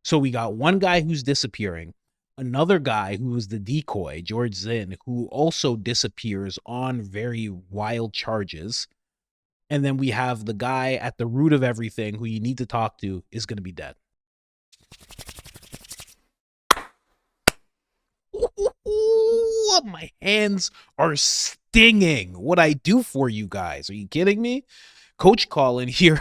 So we got one guy who's disappearing, another guy who is the decoy, George Zinn, who also disappears on very wild charges. And then we have the guy at the root of everything who you need to talk to is going to be dead. Ooh, my hands are stinging. What I do for you guys? Are you kidding me? Coach Colin here.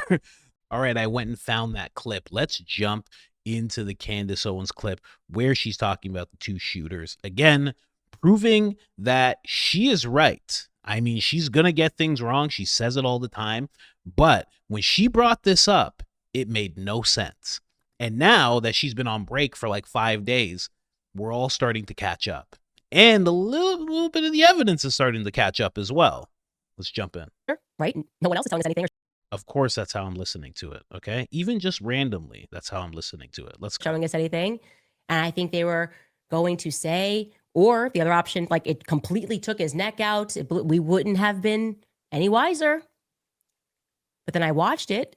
All right, I went and found that clip. Let's jump into the Candace Owens clip where she's talking about the two shooters. Again, proving that she is right. I mean, she's going to get things wrong. She says it all the time. But when she brought this up, it made no sense. And now that she's been on break for like 5 days, we're all starting to catch up. And a little bit of the evidence is starting to catch up as well. Let's jump in. Right? No one else is telling us anything. Of course, that's how I'm listening to it, okay? Even just randomly, that's how I'm listening to it. Let's go. Showing us anything. And I think they were going to say, or the other option, like it completely took his neck out. We wouldn't have been any wiser. But then I watched it,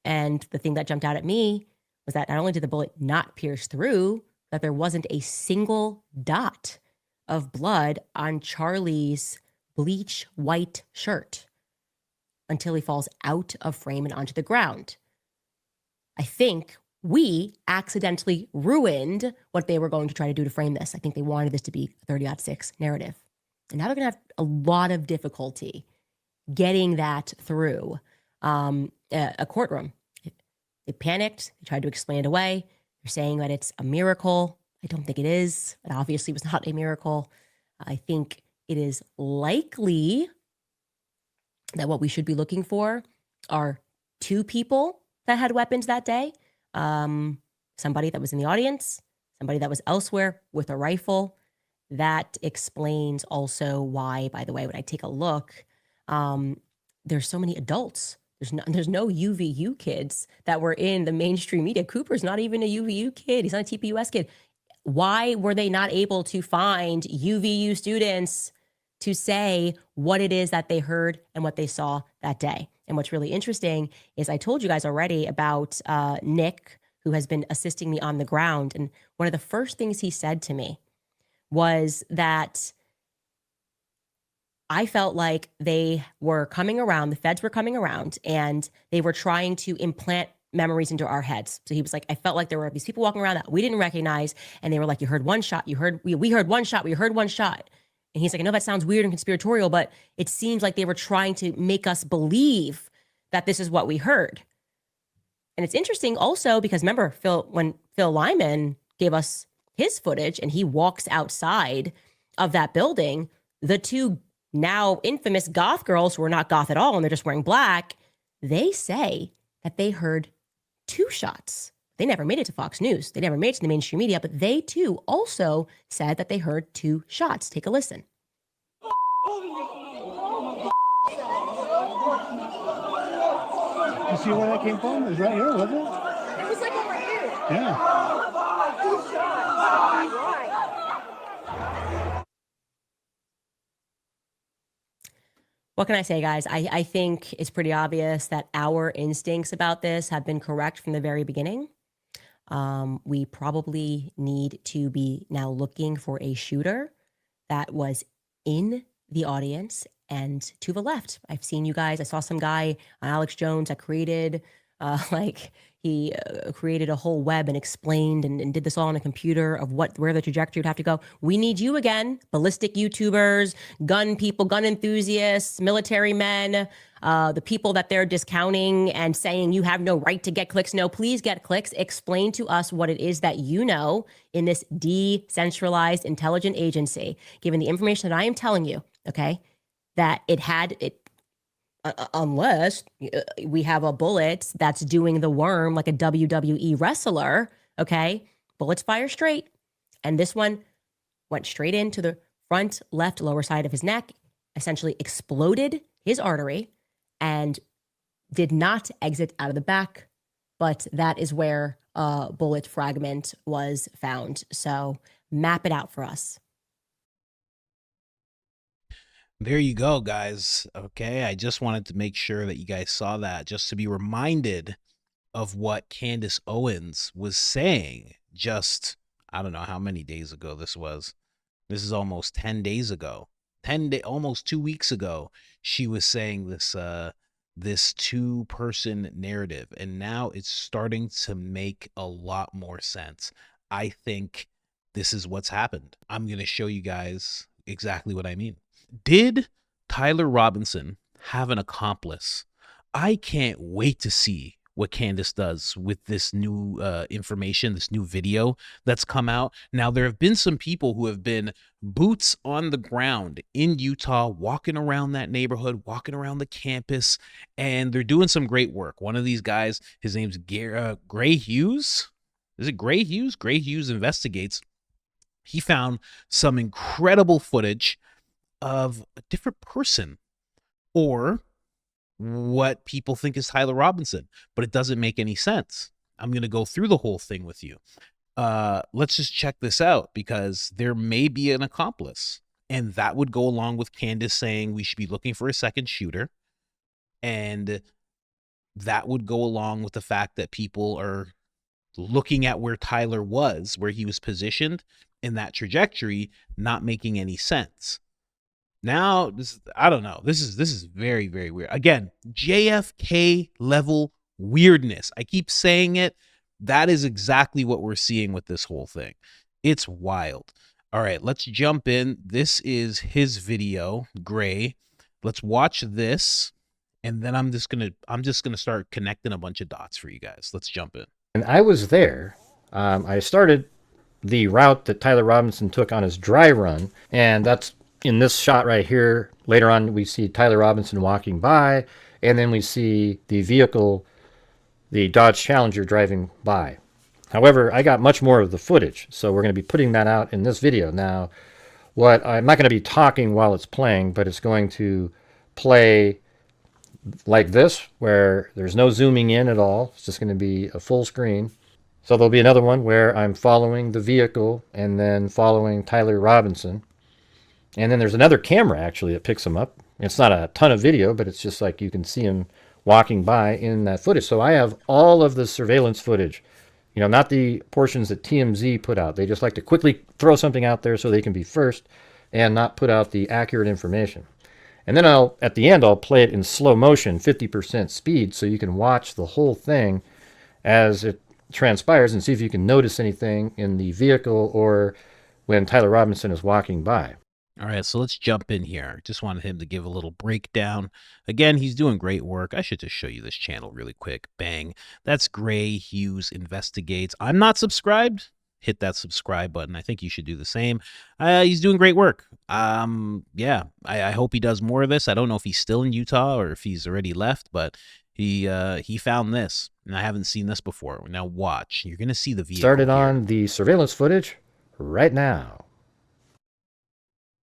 and the thing that jumped out at me was that not only did the bullet not pierce through, that there wasn't a single dot of blood on Charlie's bleach white shirt until he falls out of frame and onto the ground. I think we accidentally ruined what they were going to try to do to frame this. I think they wanted this to be a 30-06 narrative. And now they're going to have a lot of difficulty getting that through a courtroom. They panicked. They tried to explain it away. They're saying that it's a miracle. I don't think it is. It obviously was not a miracle. I think it is likely that what we should be looking for are two people that had weapons that day. Somebody that was in the audience, somebody that was elsewhere with a rifle. That explains also why, by the way, when I take a look, there's so many adults. There's no UVU kids that were in the mainstream media. Cooper's not even a UVU kid. He's not a TPUS kid. Why were they not able to find UVU students to say what it is that they heard and what they saw that day? And what's really interesting is I told you guys already about Nick, who has been assisting me on the ground. And one of the first things he said to me was that I felt like they were coming around, the feds were coming around, and they were trying to implant memories into our heads. So he was like, I felt like there were these people walking around that we didn't recognize, and they were like, you heard one shot, we heard one shot, we heard one shot. And he's like, I know that sounds weird and conspiratorial, but it seems like they were trying to make us believe that this is what we heard. And it's interesting also because remember, when Phil Lyman gave us his footage and he walks outside of that building, the two now infamous goth girls who are not goth at all and they're just wearing black, they say that they heard two shots. They never made it to Fox News. They never made it to the mainstream media, but they too also said that they heard two shots. Take a listen. You see where that came from? It was right here, wasn't it? It was like over here. Yeah. Two shots. Right. What can I say, guys? I think it's pretty obvious that our instincts about this have been correct from the very beginning. We probably need to be now looking for a shooter that was in the audience and to the left. I've seen you guys. I saw some guy, Alex Jones, that created he created a whole web and explained and did this all on a computer of where the trajectory would have to go. We need you again, ballistic YouTubers, gun people, gun enthusiasts, military men, the people that they're discounting and saying you have no right to get clicks. No, please get clicks. Explain to us what it is that you know in this decentralized intelligent agency, given the information that I am telling you, okay, that unless we have a bullet that's doing the worm like a WWE wrestler, okay? Bullets fire straight. And this one went straight into the front left lower side of his neck, essentially exploded his artery and did not exit out of the back. But that is where a bullet fragment was found. So map it out for us. There you go, guys. Okay, I just wanted to make sure that you guys saw that, just to be reminded of what Candace Owens was saying just, I don't know how many days ago this was. This is almost 10 days ago. Almost 2 weeks ago, she was saying this two-person narrative, and now it's starting to make a lot more sense. I think this is what's happened. I'm going to show you guys exactly what I mean. Did Tyler Robinson have an accomplice? I can't wait to see what Candace does with this new information, this new video that's come out. Now, there have been some people who have been boots on the ground in Utah, walking around that neighborhood, walking around the campus, and they're doing some great work. One of these guys, his name's Gray Hughes. Is it Gray Hughes? Gray Hughes Investigates. He found some incredible footage of a different person, or what people think is Tyler Robinson, but it doesn't make any sense. I'm going to go through the whole thing with you. Let's just check this out, because there may be an accomplice, and that would go along with Candace saying we should be looking for a second shooter. And that would go along with the fact that people are looking at where Tyler was, where he was positioned in that trajectory, not making any sense. Now, I don't know. This is very, very weird. Again, JFK level weirdness. I keep saying it. That is exactly what we're seeing with this whole thing. It's wild. All right, let's jump in. This is his video, Gray. Let's watch this, and then I'm just gonna start connecting a bunch of dots for you guys. Let's jump in. And I was there. I started the route that Tyler Robinson took on his dry run, and that's in this shot right here. Later on, we see Tyler Robinson walking by, and then we see the vehicle, the Dodge Challenger, driving by. However, I got much more of the footage, so we're going to be putting that out in this video. Now, I'm not going to be talking while it's playing, but it's going to play like this, where there's no zooming in at all. It's just going to be a full screen. So there'll be another one where I'm following the vehicle and then following Tyler Robinson. And then there's another camera actually that picks him up. It's not a ton of video, but it's just like you can see him walking by in that footage. So I have all of the surveillance footage, not the portions that TMZ put out. They just like to quickly throw something out there so they can be first and not put out the accurate information. And then at the end, I'll play it in slow motion, 50% speed, so you can watch the whole thing as it transpires and see if you can notice anything in the vehicle or when Tyler Robinson is walking by. All right, so let's jump in here. Just wanted him to give a little breakdown. Again, he's doing great work. I should just show you this channel really quick. Bang. That's Gray Hughes Investigates. I'm not subscribed. Hit that subscribe button. I think you should do the same. He's doing great work. Yeah, I hope he does more of this. I don't know if he's still in Utah or if he's already left, but he found this, and I haven't seen this before. Now watch. You're going to see the vehicle Started here. On the surveillance footage right now.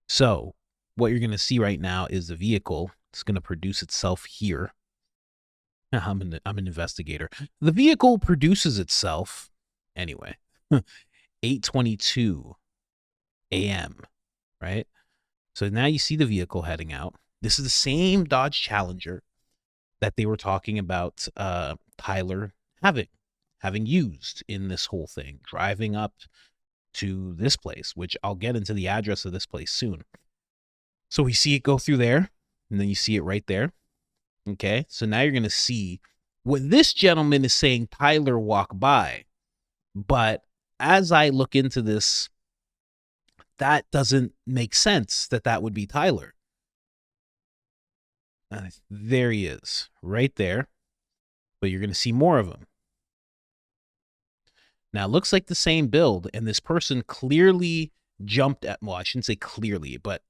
So what you're going to see right now is the vehicle. It's going to produce itself here. I'm an investigator. The vehicle produces itself anyway. 8:22 a.m. right? So now you see the vehicle heading out. This is the same Dodge Challenger that they were talking about Tyler having used in this whole thing, driving up to this place, which I'll get into the address of this place soon. So we see it go through there, and then you see it right there. Okay, so now you're going to see what this gentleman is saying Tyler walked by. But as I look into this, that doesn't make sense that would be Tyler. There he is, right there. But you're going to see more of him. Now, it looks like the same build, and this person clearly jumped at, well, I shouldn't say clearly, but,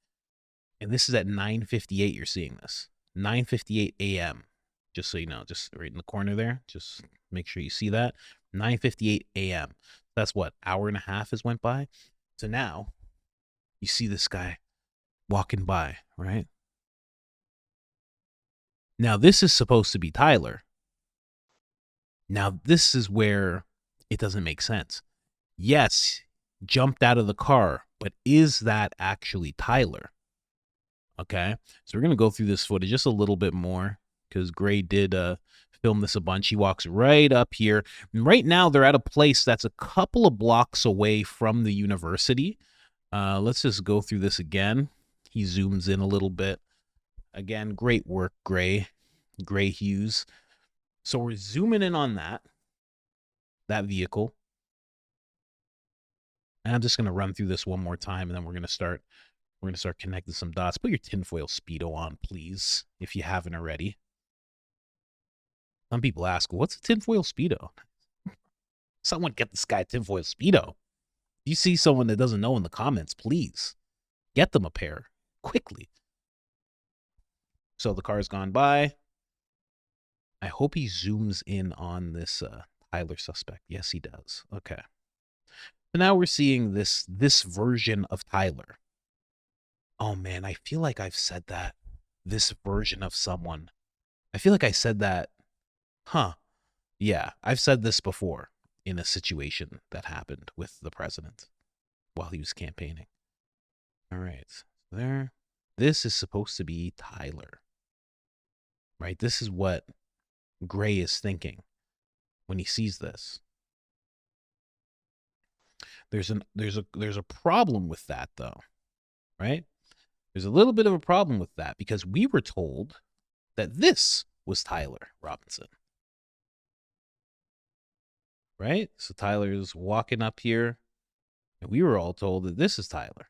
and this is at 9:58, you're seeing this. 9:58 a.m., just so you know, just right in the corner there. Just make sure you see that. 9:58 a.m. That's what, hour and a half has went by? So now, you see this guy walking by, right? Now, this is supposed to be Tyler. Now, this is where it doesn't make sense. Yes, jumped out of the car, but is that actually Tyler? Okay, so we're going to go through this footage just a little bit more because Gray did film this a bunch. He walks right up here. And right now, they're at a place that's a couple of blocks away from the university. Let's just go through this again. He zooms in a little bit. Again, great work, Gray Hughes. So we're zooming in on that vehicle. And I'm just going to run through this one more time, and then we're going to start connecting some dots. Put your tinfoil Speedo on, please, if you haven't already. Some people ask, what's a tinfoil Speedo? Someone get this guy a tinfoil Speedo. If you see someone that doesn't know in the comments, please get them a pair quickly. So the car's gone by. I hope he zooms in on this Tyler suspect. Yes, he does. Okay. So now we're seeing this version of Tyler. Oh, man, I feel like I've said that. This version of someone. I feel like I said that. Huh. Yeah, I've said this before in a situation that happened with the president while he was campaigning. All right. There. This is supposed to be Tyler. Right? This is what Gray is thinking when he sees this. There's a problem with that, though. Right? There's a little bit of a problem with that because we were told that this was Tyler Robinson. Right? So Tyler's walking up here, and we were all told that this is Tyler.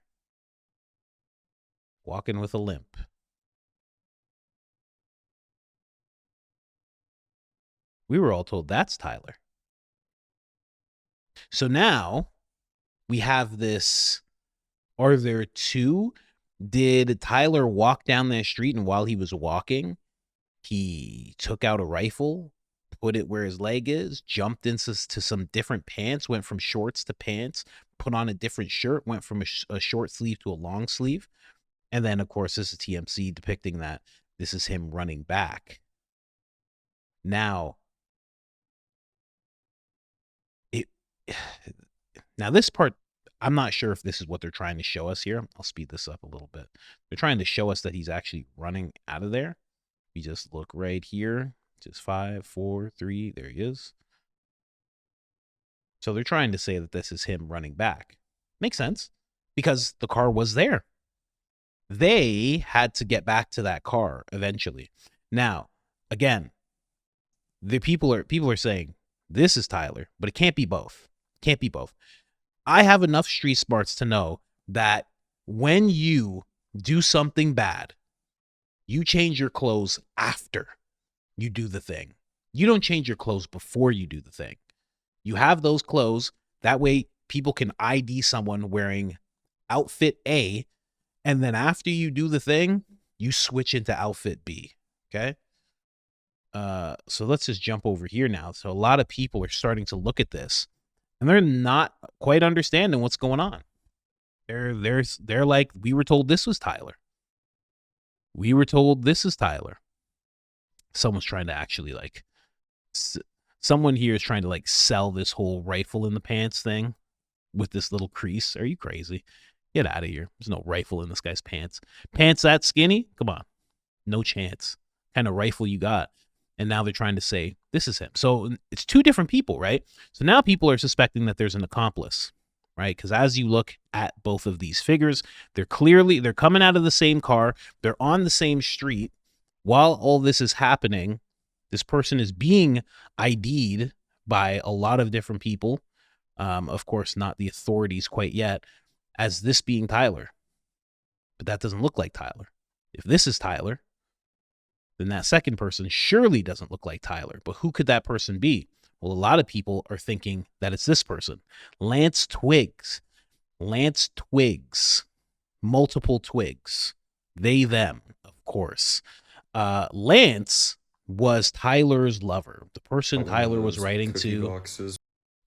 Walking with a limp. We were all told that's Tyler. So now we have this. Are there two? Did Tyler walk down that street, and while he was walking, he took out a rifle, put it where his leg is, jumped into some different pants, went from shorts to pants, put on a different shirt, went from a short sleeve to a long sleeve. And then, of course, this is TMC depicting that this is him running back. Now, this part, I'm not sure if this is what they're trying to show us here. I'll speed this up a little bit. They're trying to show us that he's actually running out of there. We just look right here. Just 5, 4, 3. There he is. So they're trying to say that this is him running back. Makes sense because the car was there. They had to get back to that car eventually. Now, again, the people are saying this is Tyler, but it can't be both. Can't be both. I have enough street smarts to know that when you do something bad, you change your clothes after you do the thing. You don't change your clothes before you do the thing. You have those clothes. That way people can ID someone wearing outfit A. And then after you do the thing, you switch into outfit B. Okay. So let's just jump over here now. So a lot of people are starting to look at this and they're not quite understanding what's going on. They're like, we were told this was Tyler. We were told this is Tyler. Someone's trying to actually someone here is trying to like sell this whole rifle in the pants thing with this little crease. Are you crazy? Get out of here. There's no rifle in this guy's pants. Pants that skinny? Come on. No chance. Kind of rifle you got. And now they're trying to say, this is him. So it's two different people, right? So now people are suspecting that there's an accomplice, right? Because as you look at both of these figures, they're coming out of the same car. They're on the same street. While all this is happening, this person is being ID'd by a lot of different people. Of course, not the authorities quite yet, as this being Tyler. But that doesn't look like Tyler. If this is Tyler, then that second person surely doesn't look like Tyler. But who could that person be? Well, a lot of people are thinking that it's this person. Lance Twiggs. Multiple Twigs. They, them, of course. Lance was Tyler's lover. The person Tyler was writing to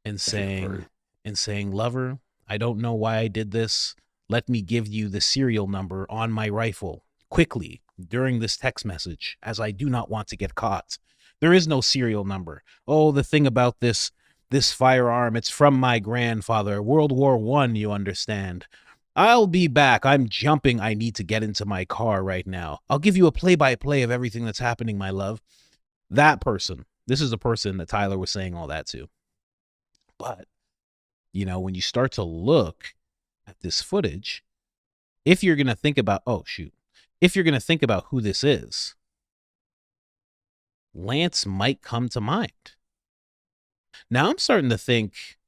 and saying, lover, I don't know why I did this. Let me give you the serial number on my rifle quickly during this text message, as I do not want to get caught. There is no serial number. Oh, the thing about this firearm, it's from my grandfather, World War I, you understand. I'll be back. I'm jumping. I need to get into my car right now. I'll give you a play-by-play of everything that's happening, my love. That person This is the person that Tyler was saying all that to. But, you know, when you start to look at this footage, if you're going to think about, if you're going to think about who this is, Lance might come to mind. Now I'm starting to think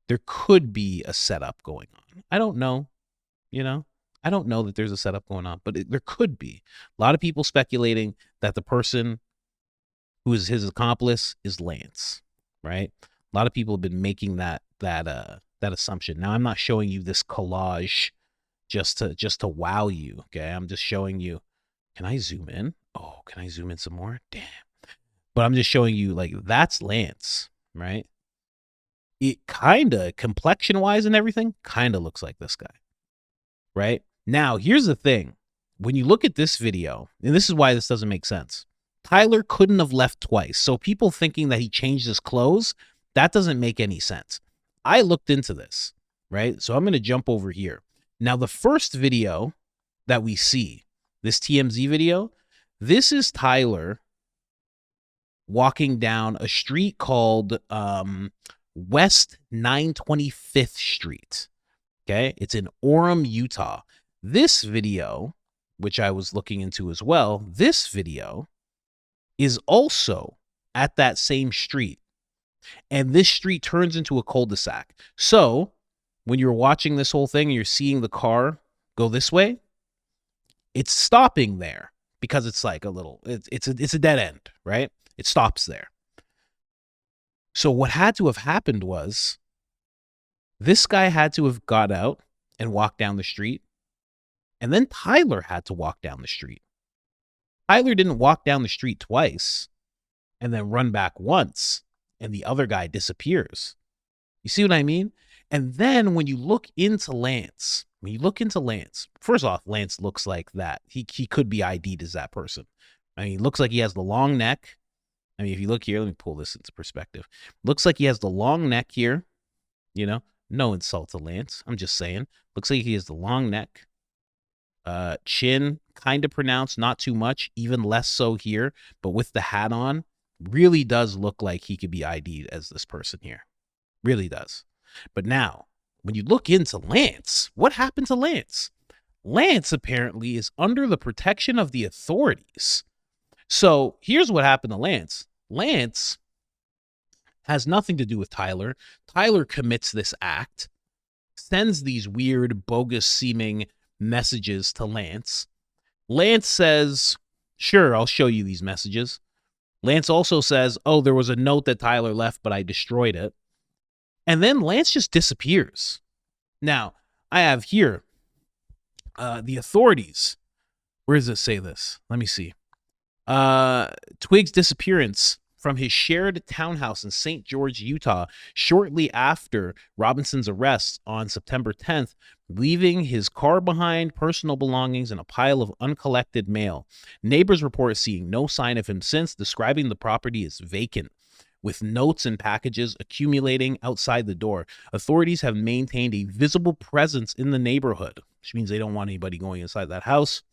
there could be a setup going on. I don't know, you know, I don't know that there's a setup going on, but there could be. A lot of people speculating that the person who is his accomplice is Lance, right? A lot of people have been making that assumption. Now I'm not showing you this collage just to wow you, okay? I'm just showing you. Can I zoom in? Oh, can I zoom in some more? Damn. But I'm just showing you, like, that's Lance, right? It kind of, complexion-wise and everything, kind of looks like this guy, right? Now, here's the thing. When you look at this video, and this is why this doesn't make sense, Tyler couldn't have left twice. So people thinking that he changed his clothes, that doesn't make any sense. I looked into this, right? So I'm going to jump over here. Now, the first video that we see, this TMZ video, this is Tyler walking down a street called West 925th Street. Okay, it's in Orem, Utah. This video, which I was looking into as well, this video is also at that same street. And this street turns into a cul-de-sac. So when you're watching this whole thing and you're seeing the car go this way, it's stopping there because it's like a little, it's a dead end, right? It stops there. So what had to have happened was this guy had to have got out and walked down the street. And then Tyler had to walk down the street. Tyler didn't walk down the street twice and then run back once and the other guy disappears. You see what I mean? And then when you look into Lance, first off, Lance looks like that. He could be ID'd as that person. I mean, he looks like he has the long neck. I mean, if you look here, let me pull this into perspective. Looks like he has the long neck here. You know, no insult to Lance. I'm just saying. Looks like he has the long neck. Chin, kind of pronounced, not too much, even less so here. But with the hat on, really does look like he could be ID'd as this person here. Really does. But now, when you look into Lance, what happened to Lance? Lance apparently is under the protection of the authorities. So here's what happened to Lance. Lance has nothing to do with Tyler. Tyler commits this act, sends these weird, bogus seeming messages to Lance. Lance says, sure, I'll show you these messages. Lance also says, oh, there was a note that Tyler left, but I destroyed it. And then Lance just disappears. Now, I have here the authorities. Where does it say this? Let me see. Twig's disappearance from his shared townhouse in St. George, Utah, shortly after Robinson's arrest on September 10th, leaving his car behind, personal belongings, and a pile of uncollected mail. Neighbors report seeing no sign of him since, describing the property as vacant, with notes and packages accumulating outside the door. Authorities have maintained a visible presence in the neighborhood, which means they don't want anybody going inside that house.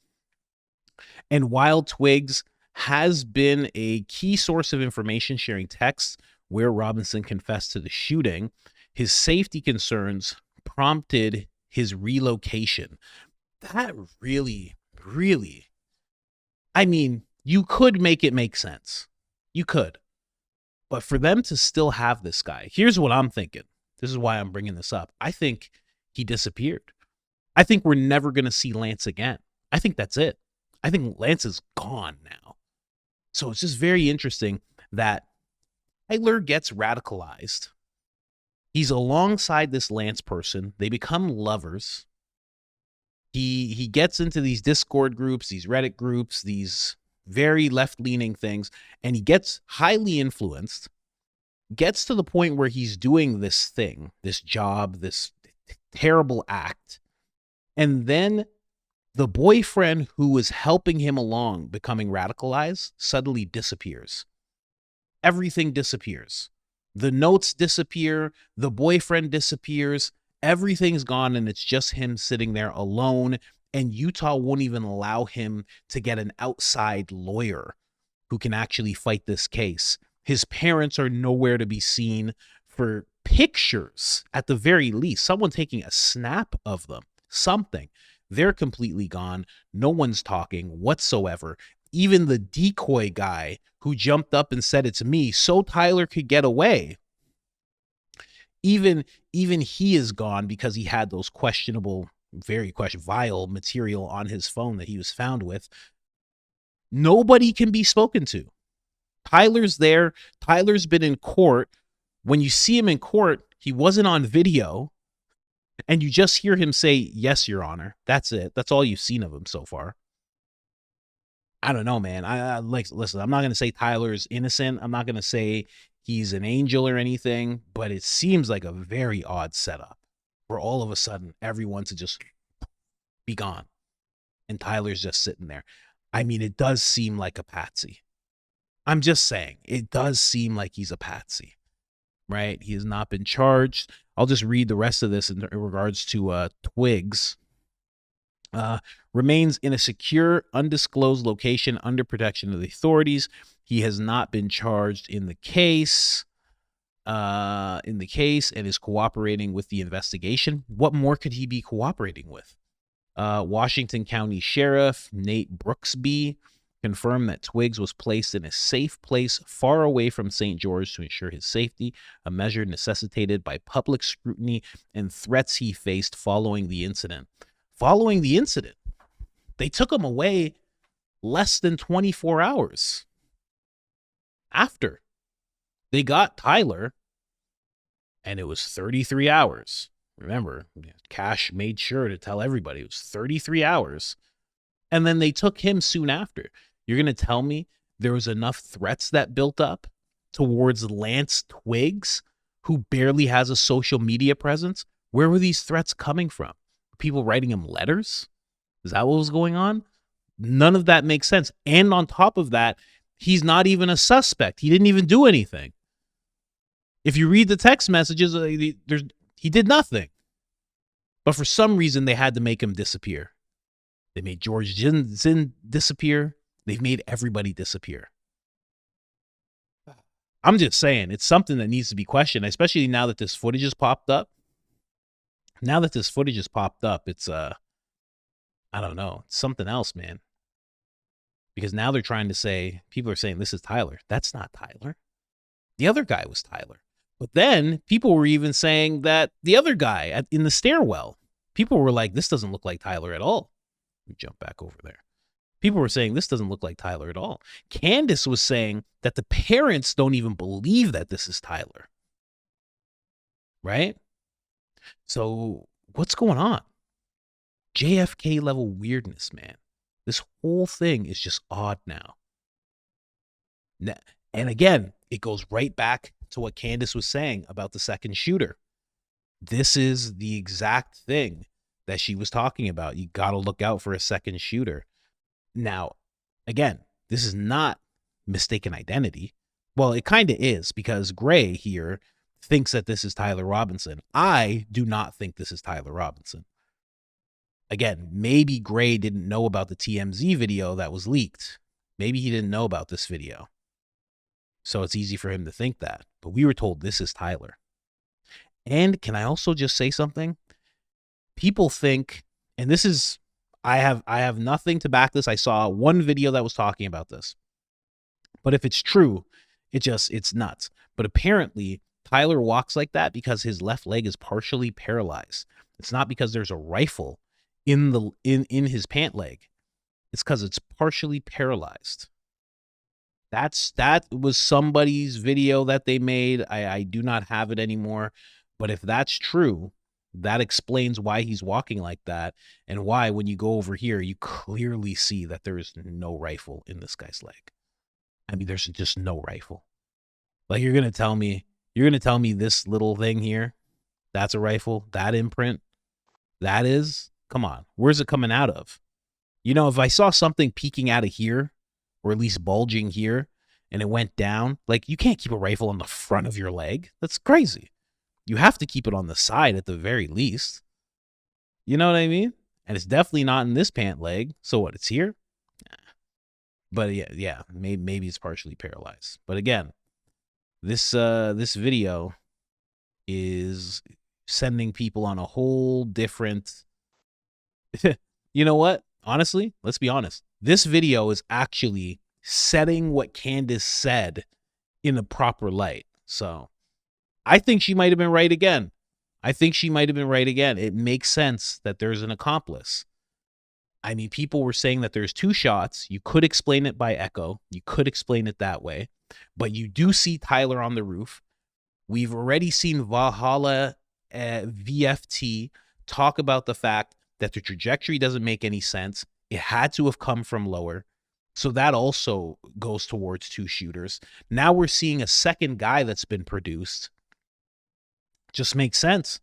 And while Twigs has been a key source of information, sharing texts where Robinson confessed to the shooting, his safety concerns prompted his relocation. That really, I mean, you could make it make sense. You could. But for them to still have this guy, here's what I'm thinking. This is why I'm bringing this up. I think he disappeared. I think we're never going to see Lance again. I think that's it. I think Lance is gone now. So it's just very interesting that Tyler gets radicalized. He's alongside this Lance person. They become lovers. He gets into these Discord groups, these Reddit groups, these very left-leaning things, and he gets highly influenced, gets to the point where he's doing this thing, this job, this terrible act, and then the boyfriend who was helping him along becoming radicalized suddenly disappears. Everything disappears. The notes disappear. The boyfriend disappears. Everything's gone, and it's just him sitting there alone. And Utah won't even allow him to get an outside lawyer who can actually fight this case. His parents are nowhere to be seen for pictures, at the very least. Someone taking a snap of them, something. They're completely gone. No one's talking whatsoever. Even the decoy guy who jumped up and said it's me so Tyler could get away, even he is gone because he had those questionable, vile material on his phone that he was found with. Nobody can be spoken to. Tyler's there. Tyler's been in court. When you see him in court, he wasn't on video, and you just hear him say, "Yes, Your Honor." That's it. That's all you've seen of him so far. I don't know, man. Listen, I'm not going to say Tyler's innocent. I'm not going to say he's an angel or anything, but it seems like a very odd setup where all of a sudden everyone to just be gone and Tyler's just sitting there. I mean, it does seem like a patsy. I'm just saying, it does seem like he's a patsy, right? He has not been charged. I'll just read the rest of this in regards to Twigs. Remains in a secure, undisclosed location under protection of the authorities. He has not been charged in the case. And is cooperating with the investigation. What more could he be cooperating with? Washington County Sheriff Nate Brooksby confirmed that Twigs was placed in a safe place far away from St. George to ensure his safety, a measure necessitated by public scrutiny and threats he faced following the incident. They took him away less than 24 hours after they got Tyler, and it was 33 hours. Remember, Cash made sure to tell everybody it was 33 hours. And then they took him soon after. You're going to tell me there was enough threats that built up towards Lance Twigs, who barely has a social media presence? Where were these threats coming from? People writing him letters? Is that what was going on? None of that makes sense. And on top of that, he's not even a suspect. He didn't even do anything. If you read the text messages, he did nothing. But for some reason, they had to make him disappear. They made George Zinn disappear. They've made everybody disappear. I'm just saying, it's something that needs to be questioned, especially now that this footage has popped up. It's, I don't know, it's something else, man. Because now they're trying to say, people are saying, this is Tyler. That's not Tyler. The other guy was Tyler. But then people were even saying that the other guy in the stairwell, people were like, this doesn't look like Tyler at all. Let me jump back over there. People were saying this doesn't look like Tyler at all. Candace was saying that the parents don't even believe that this is Tyler. Right? So what's going on? JFK level weirdness, man. This whole thing is just odd now. And again, it goes right back to what Candace was saying about the second shooter. This is the exact thing that she was talking about. You got to look out for a second shooter. Now, again, this is not mistaken identity. Well, it kind of is, because Gray here thinks that this is Tyler Robinson. I do not think this is Tyler Robinson. Again, maybe Gray didn't know about the TMZ video that was leaked. Maybe he didn't know about this video. So it's easy for him to think that. But we were told this is Tyler. And can I also just say something? People think, and this is, I have nothing to back this. I saw one video that was talking about this. But if it's true, it's nuts. But apparently, Tyler walks like that because his left leg is partially paralyzed. It's not because there's a rifle in his pant leg. It's because it's partially paralyzed. That was somebody's video that they made. I do not have it anymore. But if that's true, that explains why he's walking like that, and why when you go over here, you clearly see that there is no rifle in this guy's leg. I mean, there's just no rifle. Like, you're going to tell me this little thing here, that's a rifle, that imprint, that is, come on, where's it coming out of? You know, if I saw something peeking out of here, or at least bulging here, and it went down, like, you can't keep a rifle on the front of your leg. That's crazy. You have to keep it on the side at the very least. You know what I mean? And it's definitely not in this pant leg. So what, it's here? But yeah, maybe it's partially paralyzed. But again, this video is sending people on a whole different. You know what? Honestly, let's be honest. This video is actually setting what Candace said in a proper light. So I think she might have been right again. It makes sense that there's an accomplice. I mean, people were saying that there's 2 shots. You could explain it by echo. You could explain it that way. But you do see Tyler on the roof. We've already seen Valhalla VFT talk about the fact that the trajectory doesn't make any sense. It had to have come from lower. So that also goes towards 2 shooters. Now we're seeing a second guy that's been produced. Just makes sense.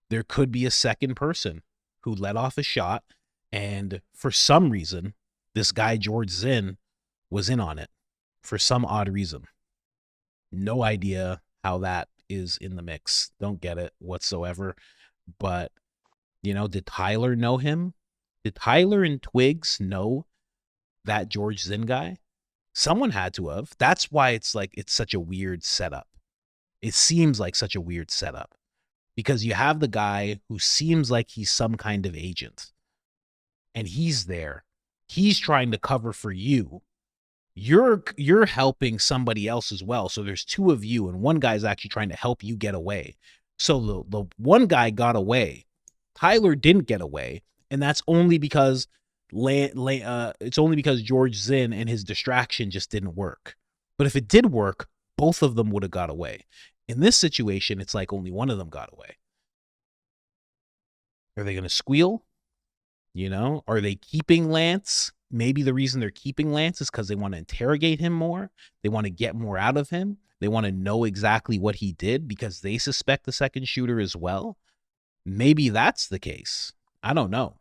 There could be a second person who let off a shot, and for some reason, this guy George Zinn was in on it for some odd reason. No idea how that is in the mix. Don't get it whatsoever. But, did Tyler know him? Did Tyler and Twigs know that George Zinn guy? Someone had to have. That's why it's such a weird setup. It seems like such a weird setup because you have the guy who seems like he's some kind of agent and he's there. He's trying to cover for you. You're helping somebody else as well. So there's 2 of you and one guy's actually trying to help you get away. So the one guy got away. Tyler didn't get away. And that's only because it's only because George Zinn and his distraction just didn't work. But if it did work, both of them would have got away. In this situation, it's like only one of them got away. Are they going to squeal? Are they keeping Lance? Maybe the reason they're keeping Lance is because they want to interrogate him more. They want to get more out of him. They want to know exactly what he did because they suspect the second shooter as well. Maybe that's the case. I don't know.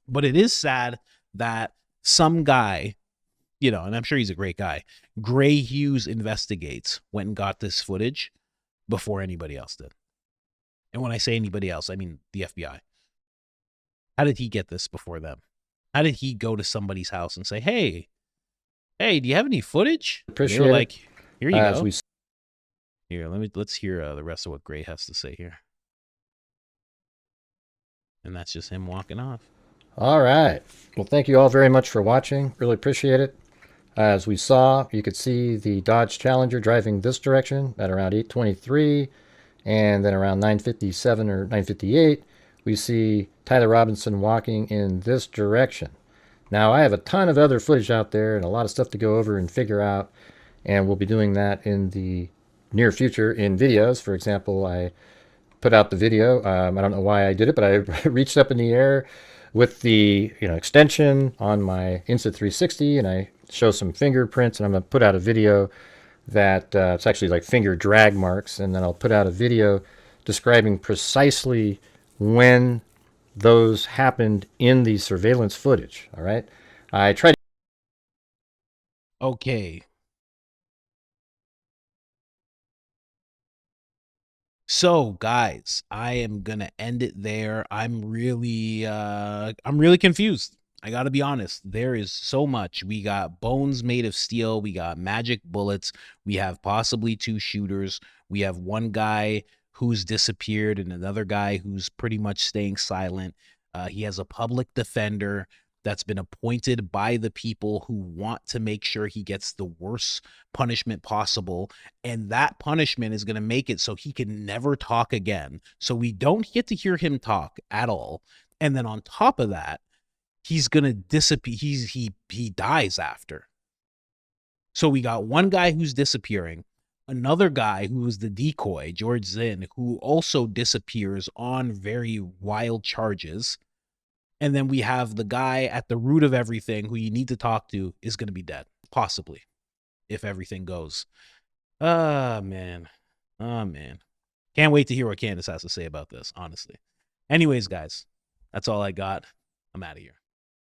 But it is sad that some guy, and I'm sure he's a great guy, Gray Hughes Investigates, went and got this footage before anybody else did. And when I say anybody else, I mean the FBI. How did he get this before them? How did he go to somebody's house and say, hey, do you have any footage? Appreciate it. Here you go. Here, let's hear the rest of what Gray has to say here. And that's just him walking off. All right. Well, thank you all very much for watching. Really appreciate it. As we saw, you could see the Dodge Challenger driving this direction at around 8:23, and then around 9:57 or 9:58, we see Tyler Robinson walking in this direction. Now, I have a ton of other footage out there and a lot of stuff to go over and figure out, and we'll be doing that in the near future in videos. For example, I put out the video. I don't know why I did it, but I reached up in the air with the extension on my Insta360, and I show some fingerprints, and I'm going to put out a video that it's actually like finger drag marks, and then I'll put out a video describing precisely when those happened in the surveillance footage. All right, I tried. Okay. So, guys, I am gonna end it there. I'm really confused. I gotta be honest. There is so much. We got bones made of steel. We got magic bullets. We have possibly 2 shooters. We have one guy who's disappeared and another guy who's pretty much staying silent. He has a public defender that's been appointed by the people who want to make sure he gets the worst punishment possible. And that punishment is going to make it so he can never talk again. So we don't get to hear him talk at all. And then on top of that, he's going to disappear. He dies after. So we got one guy who's disappearing, another guy who is the decoy, George Zinn, who also disappears on very wild charges. And then we have the guy at the root of everything who you need to talk to is going to be dead, possibly, if everything goes. Oh, man. Can't wait to hear what Candace has to say about this, honestly. Anyways, guys, that's all I got. I'm out of here.